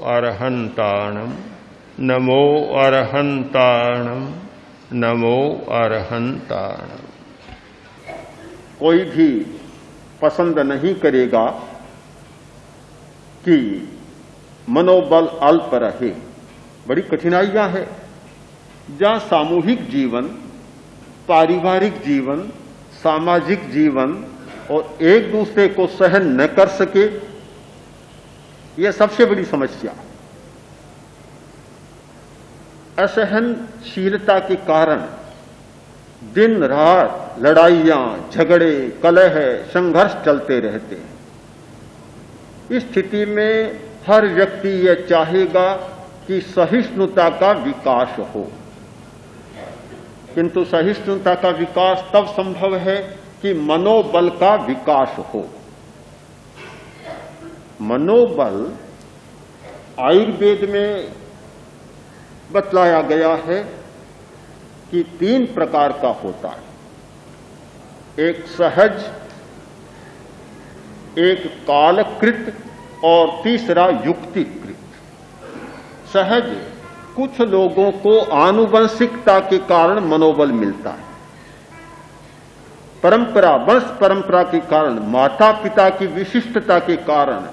अरहन्ताणं नमो अरहन्ताणं नमो अरहन्ताणं। कोई भी पसंद नहीं करेगा कि मनोबल अल्प रहे। बड़ी कठिनाइयां हैं जहां सामूहिक जीवन, पारिवारिक जीवन, सामाजिक जीवन और एक दूसरे को सहन न कर सके, यह सबसे बड़ी समस्या। असहनशीलता के कारण दिन रात लड़ाइयां, झगड़े, कलह, संघर्ष चलते रहते हैं। इस स्थिति में हर व्यक्ति यह चाहेगा कि सहिष्णुता का विकास हो, किंतु सहिष्णुता का विकास तब संभव है कि मनोबल का विकास हो। मनोबल आयुर्वेद में बतलाया गया है कि 3 प्रकार का होता है। एक सहज, एक कालकृत और तीसरा युक्तिकृत। सहज कुछ लोगों को आनुवंशिकता के कारण मनोबल मिलता है। परंपरा, वंश परंपरा के कारण, माता पिता की विशिष्टता के कारण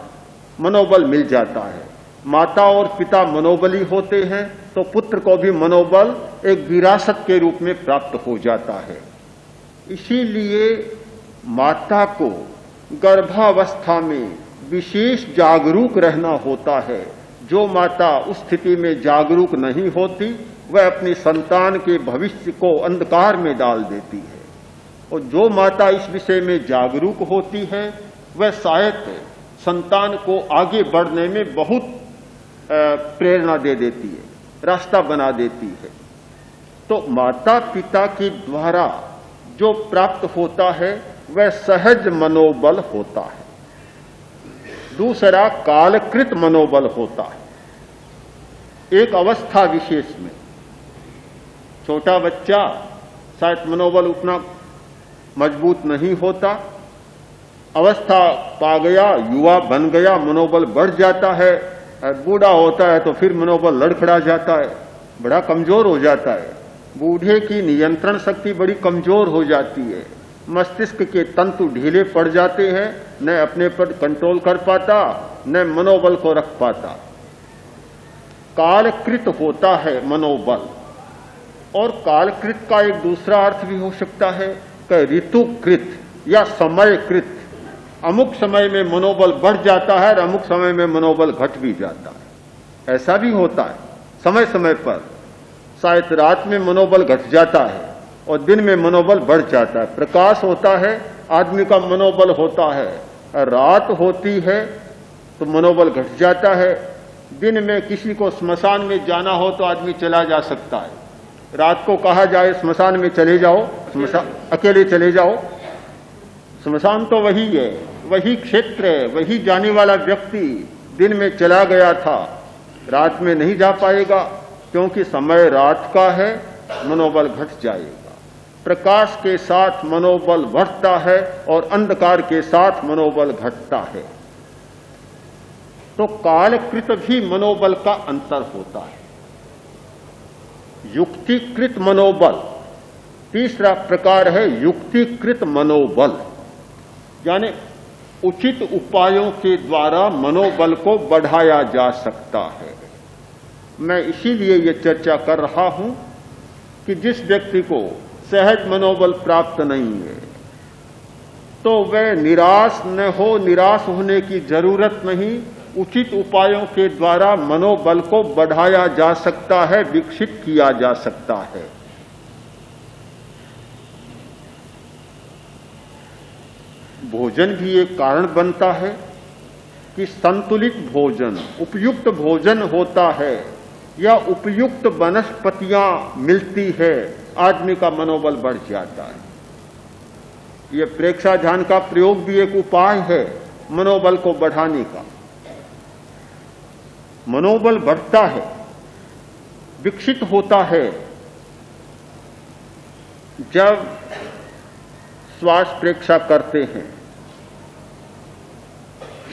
मनोबल मिल जाता है। माता और पिता मनोबली होते हैं तो पुत्र को भी मनोबल एक विरासत के रूप में प्राप्त हो जाता है। इसीलिए माता को गर्भावस्था में विशेष जागरूक रहना होता है। जो माता उस स्थिति में जागरूक नहीं होती, वह अपनी संतान के भविष्य को अंधकार में डाल देती है। और जो माता इस विषय में जागरूक होती है, वह शायद संतान को आगे बढ़ने में बहुत प्रेरणा दे देती है, रास्ता बना देती है। तो माता पिता के द्वारा जो प्राप्त होता है वह सहज मनोबल होता है। दूसरा कालकृत मनोबल होता है। एक अवस्था विशेष में छोटा बच्चा शायद मनोबल उतना मजबूत नहीं होता, अवस्था पा गया, युवा बन गया, मनोबल बढ़ जाता है। बूढ़ा होता है तो फिर मनोबल लड़खड़ा जाता है, बड़ा कमजोर हो जाता है। बूढ़े की नियंत्रण शक्ति बड़ी कमजोर हो जाती है, मस्तिष्क के तंतु ढीले पड़ जाते हैं, न अपने पर कंट्रोल कर पाता, न मनोबल को रख पाता। कालकृत होता है मनोबल। और कालकृत का एक दूसरा अर्थ भी हो सकता है कि ऋतुकृत या समयकृत। अमुक समय में मनोबल बढ़ जाता है और अमुक समय में मनोबल घट भी जाता है। ऐसा भी होता है समय समय पर। शायद रात में मनोबल घट जाता है और दिन में मनोबल बढ़ जाता है। प्रकाश होता है, आदमी का मनोबल होता है। रात होती है तो मनोबल घट जाता है। दिन में किसी को स्मशान में जाना हो तो आदमी चला जा सकता है। रात को कहा जाए स्मशान में चले जाओ, स्मशान अकेले चले जाओ। स्मशान तो वही है, वही क्षेत्र है, वही जाने वाला व्यक्ति दिन में चला गया था, रात में नहीं जा पाएगा क्योंकि समय रात का है, मनोबल घट जाएगा। प्रकाश के साथ मनोबल बढ़ता है और अंधकार के साथ मनोबल घटता है। तो कालकृत भी मनोबल का अंतर होता है। युक्तिकृत मनोबल तीसरा प्रकार है। युक्तिकृत मनोबल यानी उचित उपायों के द्वारा मनोबल को बढ़ाया जा सकता है। मैं इसीलिए ये चर्चा कर रहा हूं कि जिस व्यक्ति को सहज मनोबल प्राप्त नहीं है तो वह निराश न हो, निराश होने की जरूरत नहीं। उचित उपायों के द्वारा मनोबल को बढ़ाया जा सकता है, विकसित किया जा सकता है। भोजन भी एक कारण बनता है कि संतुलित भोजन, उपयुक्त भोजन होता है या उपयुक्त वनस्पतियां मिलती है, आदमी का मनोबल बढ़ जाता है। यह प्रेक्षा ध्यान का प्रयोग भी एक उपाय है मनोबल को बढ़ाने का। मनोबल बढ़ता है, विकसित होता है जब श्वास प्रेक्षा करते हैं,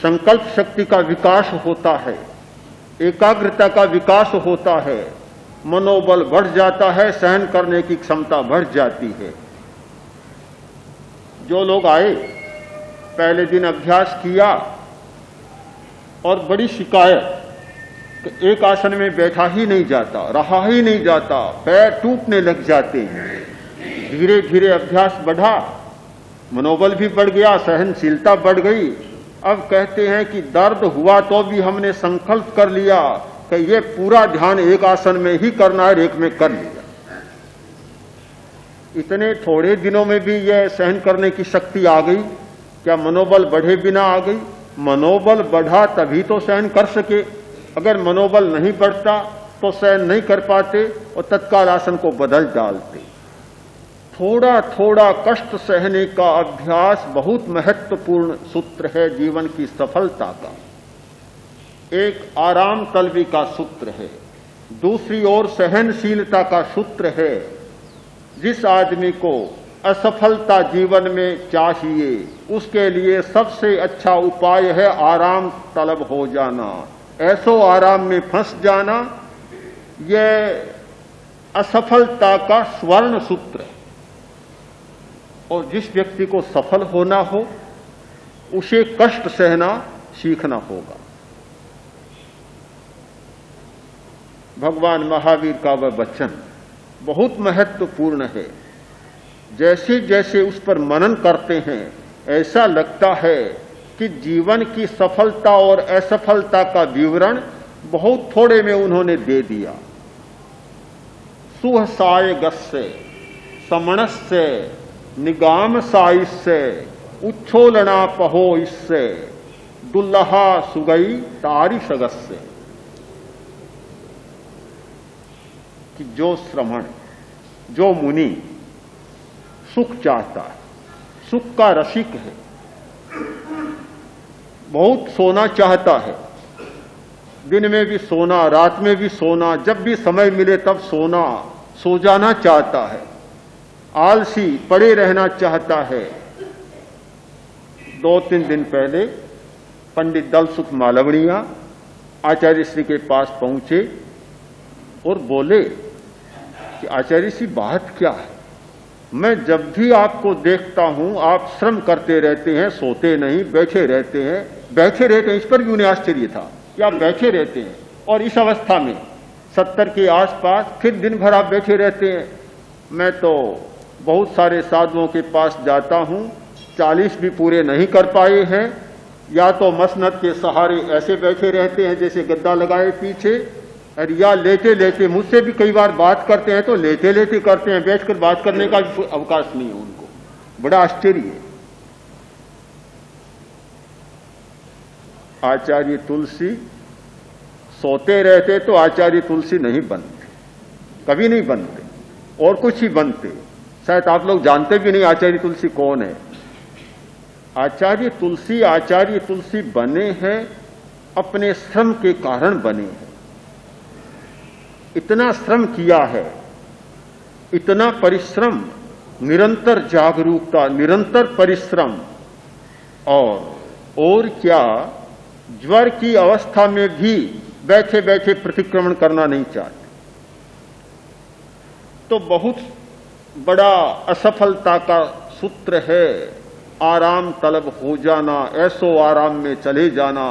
संकल्प शक्ति का विकास होता है, एकाग्रता का विकास होता है, मनोबल बढ़ जाता है, सहन करने की क्षमता बढ़ जाती है। जो लोग आए, पहले दिन अभ्यास किया और बड़ी शिकायत कि एक आसन में बैठा ही नहीं जाता, रहा ही नहीं जाता, पैर टूटने लग जाते हैं। धीरे धीरे अभ्यास बढ़ा, मनोबल भी बढ़ गया, सहनशीलता बढ़ गई। अब कहते हैं कि दर्द हुआ तो भी हमने संकल्प कर लिया कि ये पूरा ध्यान एक आसन में ही करना है, एक में कर लिया। इतने थोड़े दिनों में भी यह सहन करने की शक्ति आ गई। क्या मनोबल बढ़े बिना आ गई? मनोबल बढ़ा तभी तो सहन कर सके। अगर मनोबल नहीं बढ़ता तो सहन नहीं कर पाते और तत्काल आसन को बदल डालते। थोड़ा थोड़ा कष्ट सहने का अभ्यास बहुत महत्वपूर्ण सूत्र है जीवन की सफलता का। एक आराम तलबी का सूत्र है, दूसरी ओर सहनशीलता का सूत्र है। जिस आदमी को असफलता जीवन में चाहिए, उसके लिए सबसे अच्छा उपाय है आराम तलब हो जाना, ऐसो आराम में फंस जाना। यह असफलता का स्वर्ण सूत्र है। और जिस व्यक्ति को सफल होना हो, उसे कष्ट सहना सीखना होगा। भगवान महावीर का वह वचन बहुत महत्वपूर्ण है। जैसे जैसे उस पर मनन करते हैं, ऐसा लगता है कि जीवन की सफलता और असफलता का विवरण बहुत थोड़े में उन्होंने दे दिया। सुहसाय गस्य समणस्य निगाम साइस्य उच्छोलना पहो इससे दुल्लहा सुगई तारी सगस्य। कि जो श्रमण, जो मुनि सुख चाहता है, सुख का रसिक है, बहुत सोना चाहता है, दिन में भी सोना, रात में भी सोना, जब भी समय मिले तब सोना, सो जाना चाहता है, आलसी पड़े रहना चाहता है। 2-3 दिन पहले पंडित दल सुख मालवणिया आचार्य श्री के पास पहुंचे और बोले कि आचार्य श्री बात क्या है? मैं जब भी आपको देखता हूं आप श्रम करते रहते हैं, सोते नहीं, बैठे रहते हैं, इस पर भी उन्हें आश्चर्य था कि आप बैठे रहते हैं और इस अवस्था में 70 के आसपास फिर दिन भर आप बैठे रहते हैं। मैं तो बहुत सारे साधुओं के पास जाता हूं, 40 भी पूरे नहीं कर पाए हैं, या तो मसनद के सहारे ऐसे बैठे रहते हैं जैसे गद्दा लगाए पीछे, और या लेटे लेटे, मुझसे भी कई बार बात करते हैं तो लेटे लेटे करते हैं, बैठकर बात करने का अवकाश नहीं है उनको। बड़ा आश्चर्य है। आचार्य तुलसी सोते रहते तो आचार्य तुलसी नहीं बनते, कभी नहीं बनते, और कुछ ही बनते। शायद आप लोग जानते भी नहीं आचार्य तुलसी कौन है। आचार्य तुलसी बने हैं अपने श्रम के कारण बने हैं। इतना श्रम किया है, इतना परिश्रम, निरंतर जागरूकता, निरंतर परिश्रम, और क्या, ज्वर की अवस्था में भी बैठे बैठे प्रतिक्रमण करना नहीं चाहते। तो बहुत बड़ा असफलता का सूत्र है आराम तलब हो जाना, ऐसो आराम में चले जाना,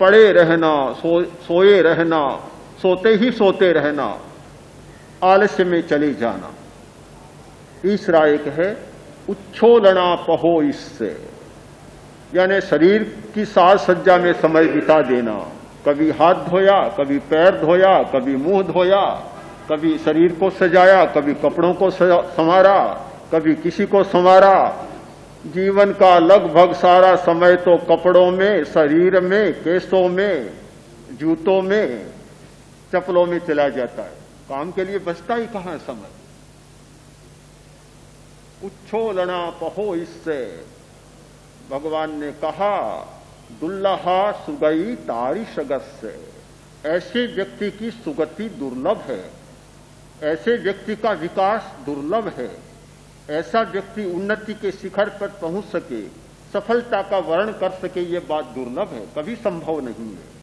पड़े रहना, सोए रहना, सोते ही सोते रहना, आलस्य में चले जाना। तीसरा एक है उच्छोलना पहो इससे, यानी शरीर की साज सज्जा में समय बिता देना। कभी हाथ धोया, कभी पैर धोया, कभी मुंह धोया, कभी शरीर को सजाया, कभी कपड़ों को संवारा, कभी किसी को संवारा। जीवन का लगभग सारा समय तो कपड़ों में, शरीर में, केसों में, जूतों में, चप्पलों में चला जाता है। काम के लिए बचता ही कहां है समय। उच्छोलना पहो इससे, भगवान ने कहा दुल्लहा सुगई तारी सगस्य। ऐसे व्यक्ति की सुगति दुर्लभ है, ऐसे व्यक्ति का विकास दुर्लभ है, ऐसा व्यक्ति उन्नति के शिखर पर पहुंच सके, सफलता का वर्ण कर सके, ये बात दुर्लभ है, कभी संभव नहीं है।